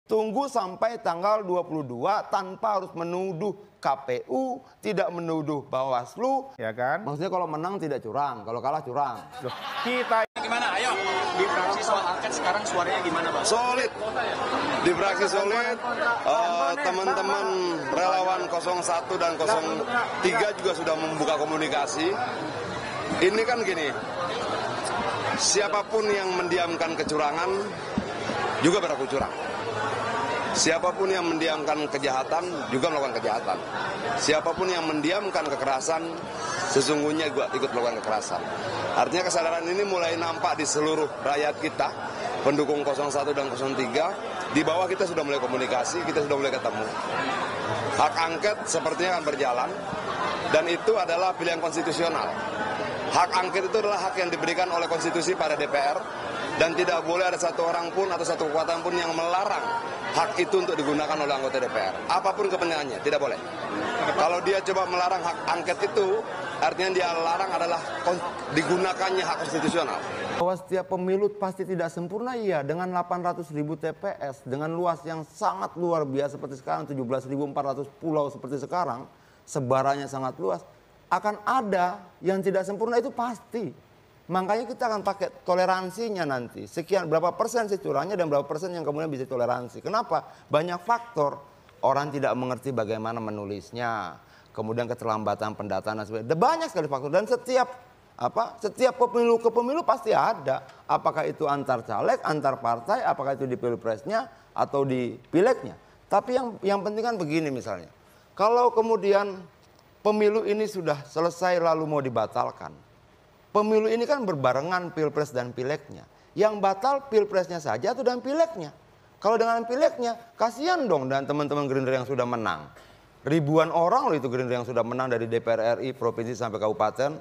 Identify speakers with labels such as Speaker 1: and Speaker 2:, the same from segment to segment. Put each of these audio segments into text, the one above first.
Speaker 1: Tunggu sampai tanggal 22 tanpa harus menuduh KPU, tidak menuduh Bawaslu.
Speaker 2: Ya kan?
Speaker 1: Maksudnya kalau menang tidak curang, kalau kalah curang.
Speaker 2: Loh, kita
Speaker 3: gimana? Ayo, di fraksi soal angket sekarang suaranya gimana, Bang?
Speaker 4: Solid. Di fraksi solid, teman-teman relawan 01 dan 03 juga sudah membuka komunikasi. Ini kan gini, siapapun yang mendiamkan kecurangan juga berlaku curang. Siapapun yang mendiamkan kejahatan juga melakukan kejahatan. Siapapun yang mendiamkan kekerasan sesungguhnya juga ikut melakukan kekerasan. Artinya kesadaran ini mulai nampak di seluruh rakyat kita, pendukung 01 dan 03. Di bawah kita sudah mulai komunikasi, kita sudah mulai ketemu. Hak angket sepertinya akan berjalan dan itu adalah pilihan konstitusional. Hak angket itu adalah hak yang diberikan oleh konstitusi pada DPR dan tidak boleh ada satu orang pun atau satu kekuatan pun yang melarang hak itu untuk digunakan oleh anggota DPR. Apapun kepentingannya, tidak boleh. Kalau dia coba melarang hak angket itu, artinya dia larang adalah digunakannya hak konstitusional.
Speaker 1: Bahwa setiap pemilu pasti tidak sempurna, iya. Dengan 800.000 TPS, dengan luas yang sangat luar biasa seperti sekarang, 17.400 pulau seperti sekarang, sebarannya sangat luas, akan ada yang tidak sempurna, itu pasti. Makanya kita akan pakai toleransinya nanti. Sekian berapa persen sih curangnya dan berapa persen yang kemudian bisa toleransi. Kenapa? Banyak faktor. Orang tidak mengerti bagaimana menulisnya. Kemudian keterlambatan pendataan dan sebagainya. Banyak sekali faktor. Dan setiap pemilu ke pemilu pasti ada. Apakah itu antar caleg, antar partai, apakah itu di pilpresnya atau di pilegnya. Tapi yang penting kan begini misalnya. Kalau kemudian pemilu ini sudah selesai lalu mau dibatalkan. Pemilu ini kan berbarengan pilpres dan pilegnya. Yang batal pilpresnya saja atau dan pilegnya. Kalau dengan pilegnya, kasihan dong dan teman-teman Gerindra yang sudah menang. Ribuan orang loh itu Gerindra yang sudah menang dari DPR RI, provinsi sampai kabupaten.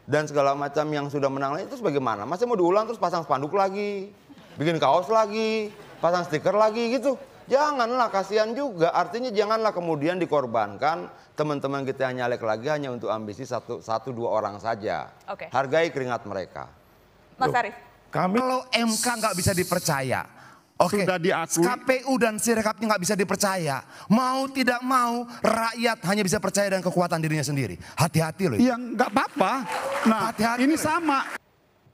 Speaker 1: Dan segala macam yang sudah menang itu bagaimana? Masih mau diulang terus pasang spanduk lagi, bikin kaos lagi, pasang stiker lagi gitu. Janganlah, kasihan juga. Artinya janganlah kemudian dikorbankan teman-teman kita yang nyalek lagi hanya untuk ambisi satu dua orang saja.
Speaker 5: Oke.
Speaker 1: Hargai keringat mereka.
Speaker 5: Mas Arief.
Speaker 6: Kalau MK nggak bisa dipercaya,
Speaker 2: sudah diakui.
Speaker 6: KPU dan Sirekapnya nggak bisa dipercaya. Mau tidak mau, rakyat hanya bisa percaya dengan kekuatan dirinya sendiri. Hati-hati loh.
Speaker 2: Ya nggak apa-apa. Nah,
Speaker 6: Hati-hati
Speaker 2: ini
Speaker 6: loh.
Speaker 2: sama.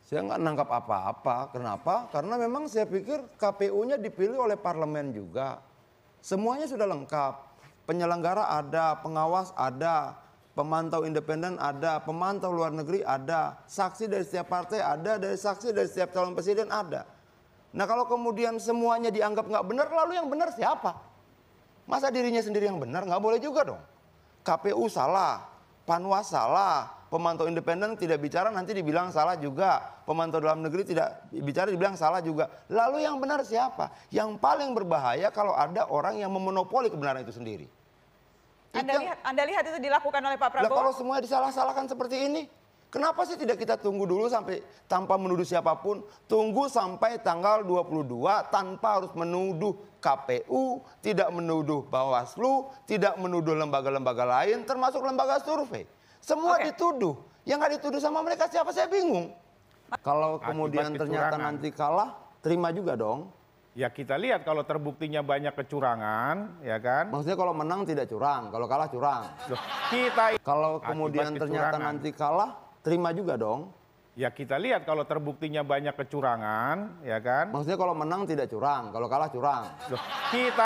Speaker 1: Saya nggak nangkap apa-apa. Kenapa? Karena memang saya pikir KPU-nya dipilih oleh parlemen juga. Semuanya sudah lengkap. Penyelenggara ada, pengawas ada, pemantau independen ada, pemantau luar negeri ada, saksi dari setiap partai ada, dari saksi dari setiap calon presiden ada. Nah kalau kemudian semuanya dianggap nggak benar, lalu yang benar siapa? Masa dirinya sendiri yang benar? Nggak boleh juga dong. KPU salah, Panwas salah, pemantau independen tidak bicara nanti dibilang salah juga, pemantau dalam negeri tidak bicara dibilang salah juga. Lalu yang benar siapa? Yang paling berbahaya kalau ada orang yang memonopoli kebenaran itu sendiri.
Speaker 5: Anda lihat itu dilakukan oleh Pak Prabowo?
Speaker 1: Nah, kalau semuanya disalah-salahkan seperti ini, kenapa sih tidak kita tunggu dulu sampai tanpa menuduh siapapun, tunggu sampai tanggal 22 tanpa harus menuduh KPU, tidak menuduh Bawaslu, tidak menuduh lembaga-lembaga lain, termasuk lembaga survei. Semua dituduh. Yang nggak dituduh sama mereka siapa, saya bingung. Kalau kemudian ternyata nanti kalah, terima juga dong.
Speaker 2: Ya kita lihat kalau terbuktinya banyak kecurangan, ya kan?
Speaker 1: Maksudnya kalau menang tidak curang, kalau kalah curang.
Speaker 2: Loh, kita
Speaker 1: Kalau kemudian ternyata nanti kalah, terima juga dong.
Speaker 2: ya kita lihat kalau terbuktinya banyak kecurangan, ya kan?
Speaker 1: Maksudnya kalau menang tidak curang, kalau kalah curang.
Speaker 2: Loh, kita